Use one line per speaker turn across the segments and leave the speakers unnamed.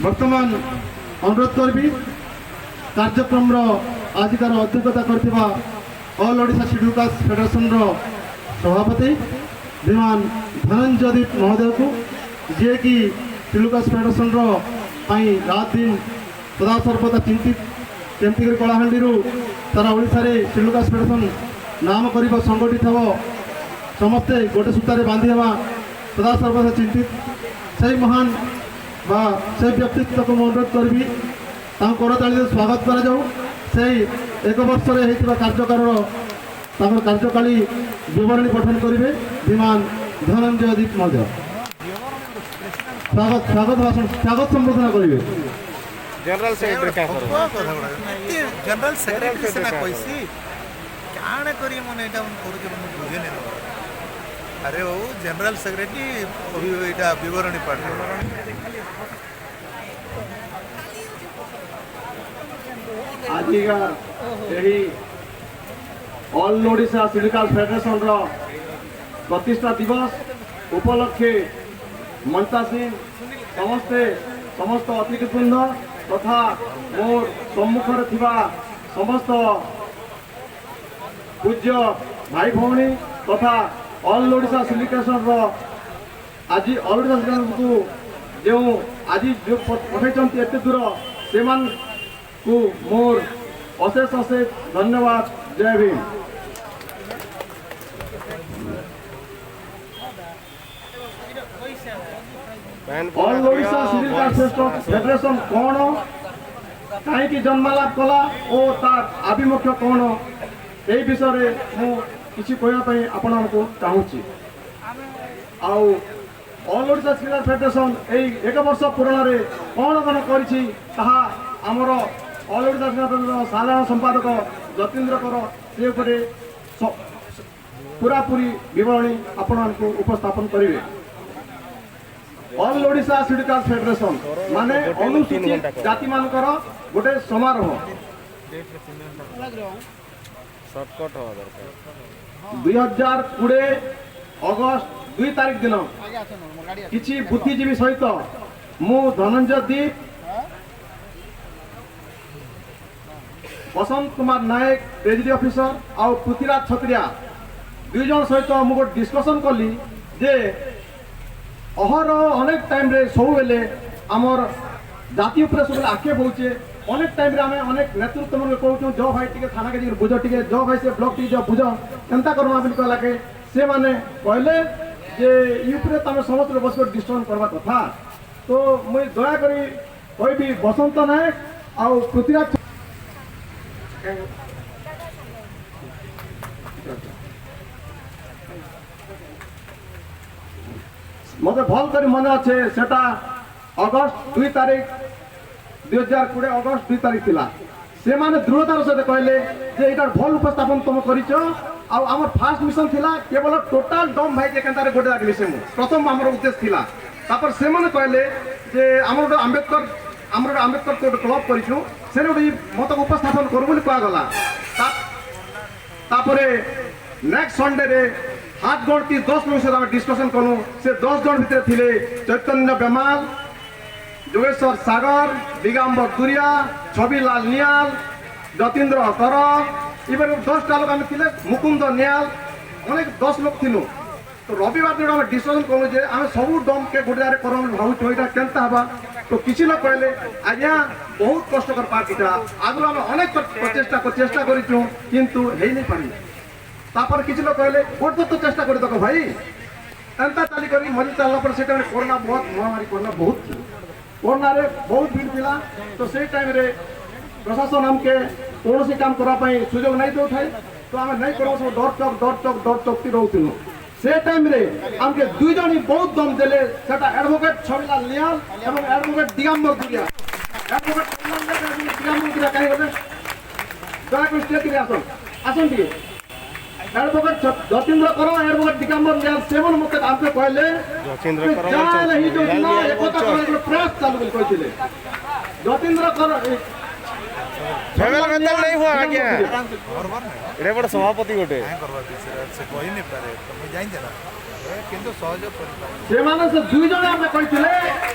बर्तमान अनुरोध करी कार्यक्रम आजिकार अध्यक्षता करथिबा all Odisha schedule caste federation सभापति श्रीमान धनंजय दीप महोदय को जी कि शेड्यूल कास्ट फेडरेशन रात दिन सदा सर्वदा चिंतित केमती कलाहांडी सारा ओडिशा रे शेड्यूल कास्ट फेडरेशन नाम कर संगठित हो समस्ते गोटे सूतार बांधि हवा सदा सर्वदा चिंतित से महान बा से व्यक्तित्व को अनुरोध करी करताली स्वागत कर एक वर्ष कार्यकाल कार्यकाली विवरणी पठन करेंगे श्रीमान धनंजय दीप महोदय स्वागत स्वागत भाषण स्वागत संबोधन करेंगे।
जनरल सेक्रेटरी
जनरल सेक्रेटरी सेना कैसी काणे करी मन एटा करू मन बुझे नै अरे ओ जनरल सेक्रेटरी एटा विवरणी पढ़
आजिका यही all Odisha schedule caste federation प्रतिष्ठा दिवस उपलक्षे मंचासीन समस्ते समस्त अतिथिवृंद तथा मोर सम्मुखर थिबा समस्त पूज्य भाई भौणी तथा ऑल ओडिशा सिलिकेशन आज ऑल ओडिशा को जो आज जो पठाई एत दूर से को मोर अशेष अशेष धन्यवाद। जय Bhim. All Odisha schedule caste federation कौन कहीं जन्मलाभ कला और तार आभिमुख्य कौन यही विषय में मुझे कहवाई आपण को चाहूँगी। All Odisha schedule caste federation यही एक वर्ष पूरण कौन कौन करमर ऑल ओडिशा साधारण संपादक जतीन्द्र कर से पूरापूरी विवरणी आपण को उपस्थापन करेंगे। All Odisha schedule caste federation माने अनुसूचित जाति मानकर गोटे समारोह 2020 अगस्त 2 तारीख दिन किसी बुद्धिजीवी सहित मु धनंजय दीप बसंत कुमार नायक ट्रेजरी ऑफिसर आउ पृथ्वीराज छत्रिया 2 जन सहित मुझे डिस्कसन कली जे अहर अनेक टाइम रे सब बेले आमर जाति उपरे सब आक्षेप होचे अनेक टाइम रे आमे अनेक नेतृत्व मन कहूँ जो भाई टिके थाना के बुझ टिके जो भाई से ब्लॉक टिके जो बुझ केनता करमा बोली कहला के से माने कहले जे यूपरे तमे समस्त बस डिस्कशन करबा कथा तो मुई दया करी कहबी बसंत नायक आउ पृथ्वीराज मत भल कर मन अच्छे सेटा अगस्त 2 तारीख 2020 अगस्त 2 तारीख थिला से माने दृढ़तार सहित कहले जे एटा भल उपस्थापन तुम करिछ आम फास्ट मिशन थिला केवल टोटाल डम भाई के केनतारे गोटे लागली से प्रथम आमर उद्देश्य थिला तापर से माने कहले जे आमर आंबेडकर को क्लब करिछु से मत उपस्थापन करू बोली कहा गला तापरे नेक्स्ट संडे रे हाथ गणती 10 लोग से डिस्कसन कलु से 10 जन भितर थिले चैतन्य बेमाल जोगेश्वर सागर दिगंबर दुरिया छबिलाल नियाल जतीन्द्र कर इवन 10 लोग आम थिले मुकुंद नियाल अनेक 10 लोग थिलु तो रविवार दिन आम डिस्कसन कलु जे आम सब डम के गोटे करम भावुँ यहाँ केनता हवा तो किसी लोग कहले आज्ञा बहुत कष्टकर पार्टीटा आगु आम अनेक चेष्टा करूँ किंतु है नहीं पारि तापर किसी लोग कहले गोटे तो चेष्टा कर देख भाई एंता चाली करी मरी चलना पर से कोरोना बहुत महामारी कोरोना बहुत कोरोना रे बहुत भीड़ थिला तो से टाइम रे प्रशासन हमके कौन सी काम करने सुजोग नहीं दे थाए तो आम नहीं कर सब डर चौक रोलु से टाइम रे हमके 2 जन बहुत दम देले सेटा एडवोकेट छबिलाल नियाल एवं एडवोकेट दिगंबर दुरिया एडवोकेट दिगंबर दुरिया कहीं बोले दया को स्टेज रे आसन दिए एडवोकेट जतीन्द्र कर एडवोकेट दिगंबर नियाल सेवन मते हमके कहले जतीन्द्र कर ही जो ना एकता कर प्रयास चालू बोली कहथिले जतीन्द्र कर
फेवल बदल नहीं हुआ आज्ञा रे बड़ सभापति गोटे
से कोई नहीं पारे तो मैं जाइन देना किंतु सहयोग कर
से माने से 2 जन हमने कहथिले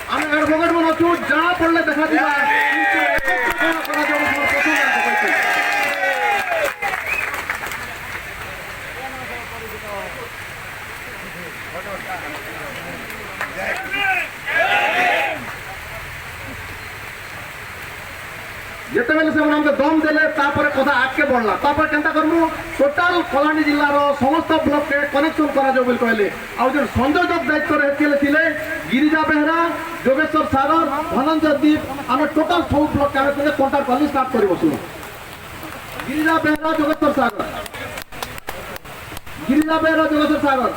हम एडवोकेट मन अछु जा पड़ल ହେଲେ ଦେଖାଯିବା କିନ୍ତୁ ଏକତ୍ରୀକରଣ କରାଯିବ ବୋଲି ମୋର ପ୍ରଥମ କହିଛନ୍ତି। ଯେତେବେଳେ ସେମାନେ ଆମକୁ ଦମ ଦେଲେ ତାପରେ କଥା ଆଗକେ ବଢିଲା ତାପରେ କେନ୍ତା କରମୁ ଟୋଟାଲ କଳାହାଣ୍ଡି ଜିଲ୍ଲାର ସମସ୍ତ ବ୍ଲକକେ କନେକ୍ସନ କରାଯିବ ବୋଲି କହିଲେ ଆଉ ଯେନ୍ ସଂଯୋଜକ ଦାୟିତ୍ୱରେ ଥିଲେ ଗିରିଜା ବେହେରା ଯୋଗେଶ୍ୱର ସାଗର ଧନଞ୍ଜୟ ଦୀପ ଆମେ ଟୋଟାଲ ସବୁ ବ୍ଲକକେ ଆମେ କଣ୍ଟାକ୍ଟ କଲି ଷ୍ଟାର୍ଟ କରି ବସିଲୁ। ଗିରିଜା ବେହେରା ଯୋଗେଶ୍ୱର ସାଗର ଗିରିଜା ବେହେରା ଯୋଗେଶ୍ୱର ସାଗର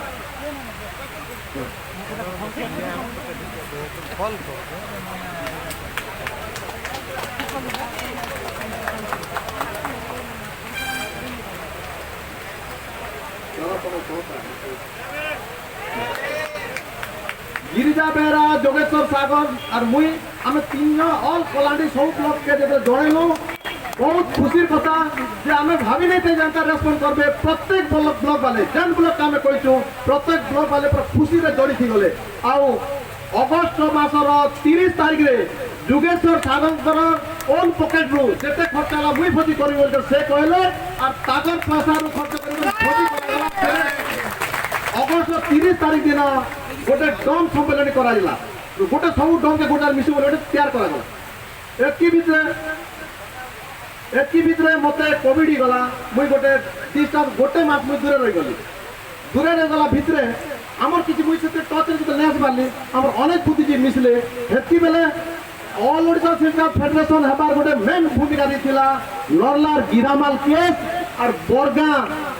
गिरिजा बेहरा जोगेश्वर सागर और मुई आम तीन जन ऑल कलाहांडी सब ब्लॉक के जब जनइलु बहुत खुशी कथा जे आम भावी नहीं थे जानकार रेस्पॉन्ड करबे प्रत्येक ब्लॉक वाले जेन ब्लॉक आम कहीचु प्रत्येक ब्लॉक वाले पूरा खुशी रे जोड़ी थी गले आउ अगस्त मासर 30 तारीख रे जोगेश्वर सागर ओन पॉकेट रु जेते खर्च होला मुई भोजी करी बोल से कहले और ताकर पैसा रु खर्च करी भोजी करला अगस्त 30 तारीख दिन गोटे डम सम्मेलन कराइला गोटे सब डम के गोटे मिसी बोले तैयार करागला एकी भितर मते कोविड गला मुई गोटे डिस्टर्ब गोटे मास मुई दूरे रही गली दूरे रही गला भितर आमर किसी मुई से टच रे नहीं आसी पारली आमर अनेक बुद्धि जी मिसले हेती बेले ऑल ओडिशा सिंडिकेट फेडरेशन हेबार गोटे मेन भूमिका दिथिला नरलार गिरामाल केस और बरगा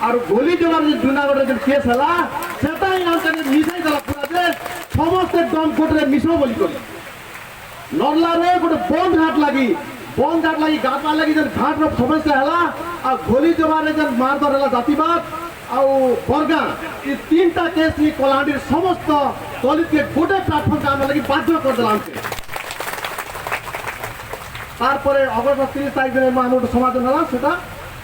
और गोली जमार जूनागढ़ जो केस है सेटा ही मिसाई देला पूरा जे समस्त दम गोटे मिसो बोली करी नरला रे गोटे बंद घाट लगी घाट लगी जन घाट रो समस्या है आ गोली जमार जन मारधर है जातिवाद आउ बरगा ये तीनटा केस ही कलाहांडी समस्त दलित के गोटे प्लाटफर्म काम लगी बाध्य कर देला हमके तारपरे अगस्त 30 तारीख दिन आम गोटे समाधान है सेटा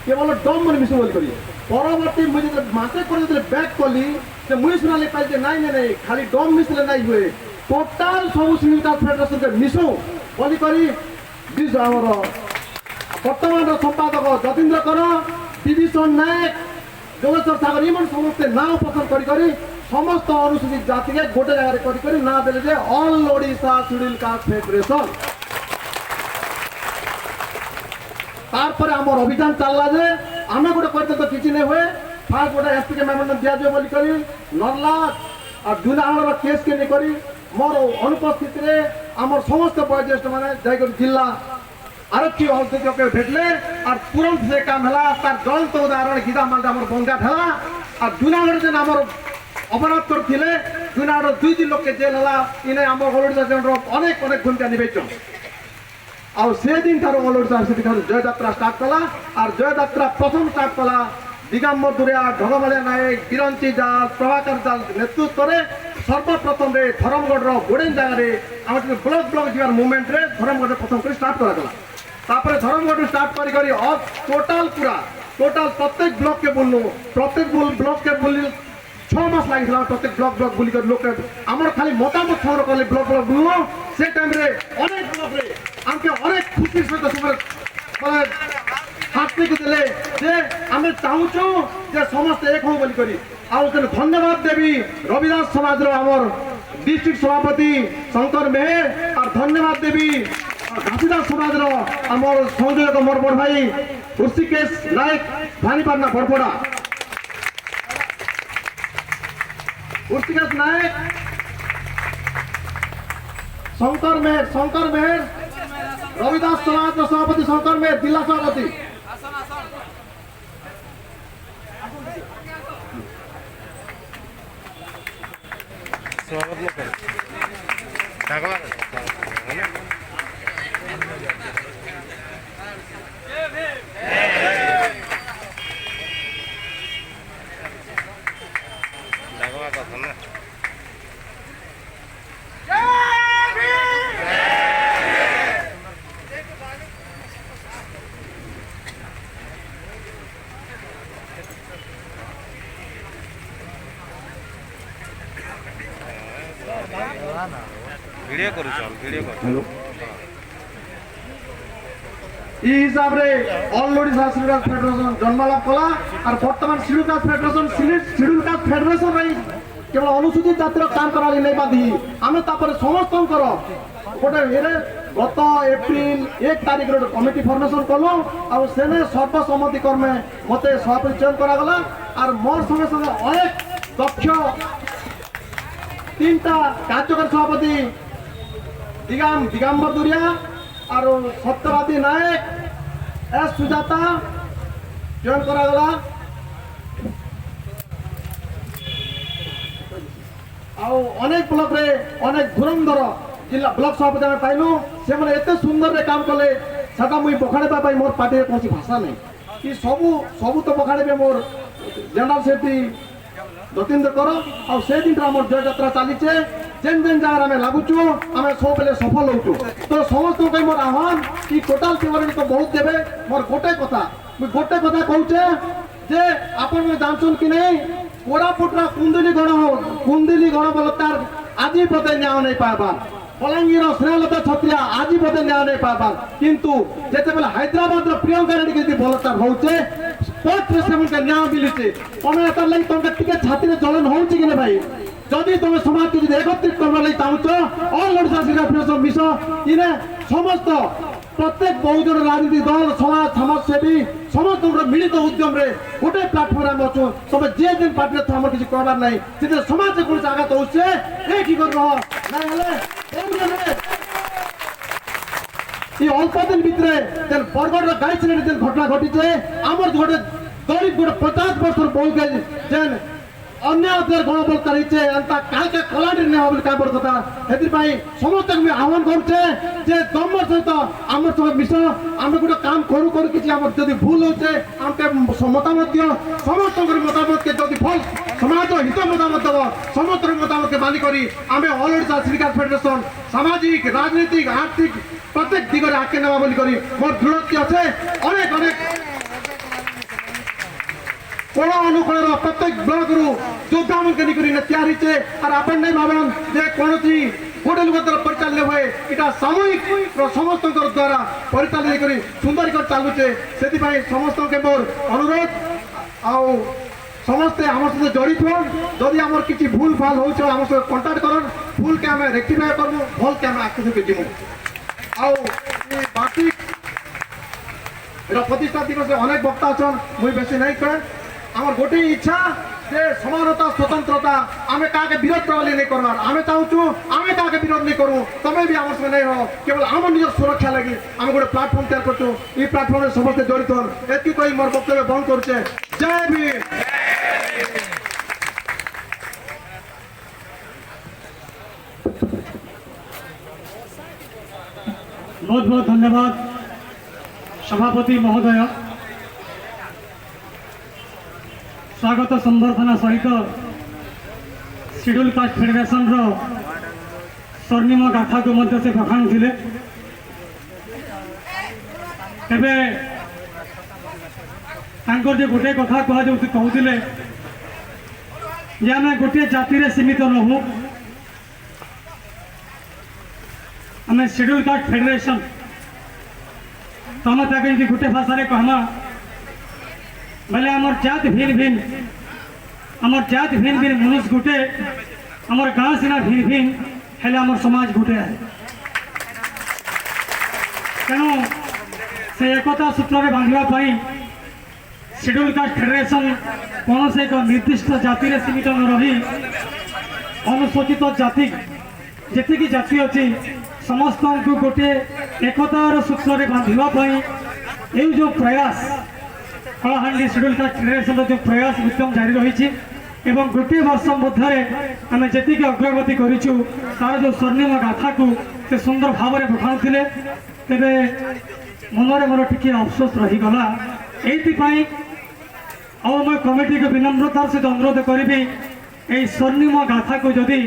केवल डम मन मिस बोल करी परवर्ती मुझे मासे कर बैक कली से मुई सुना ले पाई नहीं नहीं खाली डम मिसले नहीं हुए टोटाल सब सिंडिकेट फेडरेशन के मिसो बोली करी आमर वर्तमान संपादक जतीन्द्र कर विभीषण नायक जोगेश्वर सागर इन समस्ते ना पसंद करी समस्त अनुसूचित जाति के गोटे जगह करी ना देले all Odisha schedule caste federation तारपर आमर अभियान चलला जे आमे गोटे करते तो किसी नहीं हुए फास्ट गोटे एसपी के मेमोरेंडम दिया जाए बोली करी नरला और जूनागढ़ केस के नहीं करी मोर अनुपस्थित रे आमर समस्त वयोज्येष्ठ माने जाकर जिला आरक्षी अधीक्षक के भेटले और तुरंत से काम हला तार ज्वलंत उदाहरण गीता मालटा आमर बंगा ठेला और जूनागढ़ जेन आमर अपराध करथिले जूनागढ़ 2 लोग के जेल हला इने आमर ओडिशा जेन अनेक भूमिका निभेचन और से दिन थारो ऑल ओडिशा जय यात्रा स्टार्ट कला और जय यात्रा प्रथम स्टार्ट कला दिगंबर दुरिया ढगमालिया नायक बिरंची जाल प्रभाकर जाल नेतृत्व रे सर्वप्रथम रे धर्मगढ़ गोडेन जगह रे आम ब्लॉक जीवार मूवमेंट रे धर्मगढ़ प्रथम कर स्टार्ट करा गला तापर धर्मगढ़ स्टार्ट करी टोटाल पूरा टोटाल प्रत्येक ब्लॉक के बुलनु प्रत्येक ब्लॉक के बुली 6 मास लगी प्रत्येक ब्लॉक बुली कर लोक आमर खाली मतामत खबर कले ब्लॉक बुलनु से टाइम रे अनेक ब्लॉक रे आमके अनेक खुशी सहित माने हाथी को देले जे आमे चाहूचु जे समस्त एक हो बोली करी आउ धन्यवाद देवी रविदास समाज रो आमर डिस्ट्रिक्ट सभापति शंकर मेहर और धन्यवाद देवी घासीदास समाज रो आमर संयोजक मोर बड़ भाई ऋषिकेश नायक भानीपाटना बरपड़ा ऋषिकेश नायक शंकर मेहर रविदास समाज रो सभापति शंकर मेहर जिला सभापति
स्वागत में वीडियो करूँ वीडियो कर
ଇ ହିସାବରେ all Odisha scheduled caste federation ଜନ୍ମ ଲାଭ କଲା আর বর্তমান scheduled caste federation scheduled caste federation কেবল অনুসূচিত জাতির কাম করালি নেই বাধি আমি তারপরে সমস্তଙ୍କର গোটে এর গত এপ্রিল 1 তারিখে গোটে কমিটি ফর্মেশন কলু আর সেনে সর্বসম্মতি ক্রমে মতে সভাপতি চয়ন করা গলা আর মোর সঙ্গে সঙ্গে অনেক দক্ষ 3টা কার্যকরী সভাপতি দিগম্বর দুরিয়া আর সত্যবাদী নায়ক এস সুজাতা চয়ন করা গলা ଆଉ ଅନେକ ବ୍ଲକରେ ଅନେକ ଧୁରନ୍ଧର ଜିଲ୍ଲା ବ୍ଲକ ସଭାପତି ଆମେ ପାଇଲୁ ସେମାନେ ଏତେ ସୁନ୍ଦରରେ କାମ କଲେ ସେଟା ମୁଇଁ ବଖାଣିବା ପାଇଁ ମୋର ପାର୍ଟିରେ କୌଣସି ଭାଷା ନାହିଁ କି ସବୁ ତ ବଖାଣିବେ ମୋର ଜେନେରାଲ ସେକ୍ରେଟାରୀ ଯତୀନ୍ଦ୍ର କର ଆଉ ସେ ଦିନଟା ଆମର ଜୟଯାତ୍ରା ଚାଲିଛେ ଯେନ୍ ଜାଗାରେ ଆମେ ଲାଗୁଛୁ ଆମେ ସବୁବେଳେ ସଫଳ ହଉଛୁ ତ ସମସ୍ତଙ୍କ ପାଇଁ ମୋର ଆହ୍ୱାନ କି ଟୋଟାଲ ଟିମରେ ତ ବହୁତ ଦେବେ ମୋର ଗୋଟେ କଥା କହୁଛେ ଯେ ଆପଣମାନେ ଜାଣିଛନ୍ କି ନାହିଁ କୋରାପୁଟର କୁନ୍ଦୁଲି ଗଣବଳତ୍କାର ଆଜି ପଦେ ନ୍ୟାୟ ନେଇ ପାଇବାର ବଲାଙ୍ଗୀର ସ୍ନେହଲତା ଛତ୍ରିଆ ଆଜି ପଦେ ନ୍ୟାୟ ନେଇ ପାଇବାର କିନ୍ତୁ ଯେତେବେଳେ ହାଇଦ୍ରାବାଦର ପ୍ରିୟଙ୍କା ରେଡ୍ଡି ଯଦି ବଳତ୍କାର ହଉଛେ ସ୍ପଷ୍ଟରେ ସେମାନଙ୍କୁ ନ୍ୟାୟ ମିଳୁଛି ତମେ ଏତାର ଲାଗି ତମେ ଟିକେ ଛାତିରେ ଜ୍ୱଳନ ହଉଛି କି ନା ଭାଇ ଯଦି ତମେ ସମାଜକୁ ଯଦି ଏକତ୍ରିତ କରିବା ଲାଗି ଚାହୁଁଛ ଅଲ୍ ଓଡ଼ିଶା ସିଡ୍ୟୁଲ୍ ଫେଡେରେସନ ମିଶ ଇନେ ସମସ୍ତ প্রত্যেক বহুজন রাজনীতি দল সমাজসেবী সমস্ত মিলিত উদ্যমে গোটে প্ল্যাটফর্ম আমি অছু তবে যে যেন পার্টিরে আমার কিছু করার নাই সেটা সমাজে কোন আঘাত হচ্ছে এ কি করব না হলে এই অল্প দিন ভিতরে যেন বরগড়ের গাই ছিলেন যে ঘটনা ঘটিছে আমার গোটে দলিত গোটে 50 বছর বউকে যেন ଅନ୍ୟ ଗଣବଳତ୍କାର ହେଇଛେ ଏନ୍ତା କାହାକେ କଲାଟିରେ ନେବା ବୋଲି କାହାର କଥା ସେଥିପାଇଁ ସମସ୍ତଙ୍କୁ ମୁଁ ଆହ୍ୱାନ କରୁଛେ ଯେ ତମର ସହିତ ଆମର ସହିତ ମିଶ ଆମେ ଗୋଟେ କାମ କରୁ କିଛି ଆମର ଯଦି ଭୁଲ ହଉଛେ ଆମକେ ମତାମତ ଦିଅ ସମସ୍ତଙ୍କର ମତାମତକେ ଯଦି ଭଲ ସମାଜ ହିତ ମତାମତ ଦେବ ସମସ୍ତଙ୍କର ମତାମତକେ ମାନି କରି ଆମେ all Odisha scheduled caste federation ସାମାଜିକ ରାଜନୈତିକ ଆର୍ଥିକ ପ୍ରତ୍ୟେକ ଦିଗରେ ଆଗକେ ନେବା ବୋଲି କରି ମୋର ଦୃଢ଼ୋକ୍ତି ଅଛି ଅନେକ কোন অনুকূল প্রত্যেক ব্লকরু যোদ্ধা মনকে নিকরি তৈরি হচ্ছে আর আপন নাই ভাবেন যে কোনটি গোটে লোক দ্বারা পরিচালিত হয়ে এটা সামূহিক সমস্ত দ্বারা পরিচালিত করে সুন্দর করে চালুছে সেপাই সমস্ত মোর অনুরোধ আউ সমস্তে আমার সাথে জড়িত হন যদি আমার কিছু ভুল ভাল হচ্ছে আমার সাথে কন্টাক্ট করুন ভুলকে আমি রেক্টিফাই করবো ভলকে আমি আগে থেকে যাবো আউ বাকি এটা প্রতিষ্ঠা দিবসে অনেক বক্তা আছেন মুই বেশি নাই কয়ে আমার গোটে ইচ্ছা যে সমানতা স্বতন্ত্রতা আমি কাকে বিরোধ করা নেই করবার আমি চাহুছু আমি কাকে বিরোধ নেই করু তুমি বি আমার সঙ্গে নেই হও কেবল আমার নিজের সুরক্ষা লাগি আমি গোটে প্ল্যাটফর্ম তৈরি করছু এই প্ল্যাটফর্মে সমস্ত জড়িত হন এটি কই মোর বক্তব্য বন্ধ করছে জয় ভীম
बहुत बहुत धन्यवाद सभापति महोदय स्वागत संबर्धना सहित सिड्यूल कास्ट फेडरेशन स्वर्णिम गाथा को मध्य से बखाणी थे तेरे जे गोटे कथा कहते जे आम गोटे जाति सीमित नहूँ आम सिड्यूल कास्ट फेडरेशन तो आम ताके गोटे भाषा कहमा बोले आमर जात भिन्न भिन्न आमर जात भिन्न भिन्न मनुष्य गोटे आमर गाँ सीना भिन्न भिन्न हेले आमर समाज गोटे है तेणु से एकता सूत्र बांधापी सिड्यूल कास्ट फेडरेशन कौन से एक निर्दिष्ट जाति सीमित न रही अनुसूचित जाति जी जाति अच्छी समस्त को गोटे एकतार सूत्र बांधापी ये जो प्रयास कलाहांडी सिड्यूल कास्ट फेडरेशन जो प्रयास उद्यम जारी रही एवं गोटे वर्ष मध्य आम जी अग्रगति करूँ तार जो स्वर्णिम गाथा को से सुंदर भाव में बखाणुले तेरे मनरे मोर टी अफसोस रहीगला ये मैं कमिटी को विनम्रतार सहित अनुरोध करी स्वर्णिम गाथा को जदि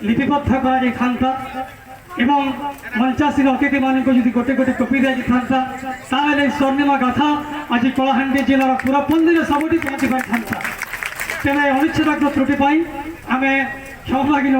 लिपिबद्ध कर एवं मंचासीन अतिथि मान गोटे गोटे कपि दी था स्वर्णिम गाथा आज कलाहांडी जिलार पूरा पंदी सबुठी पहुँची पारि था तेरे अनिच्छेद त्रुटि आम क्षमा मांगी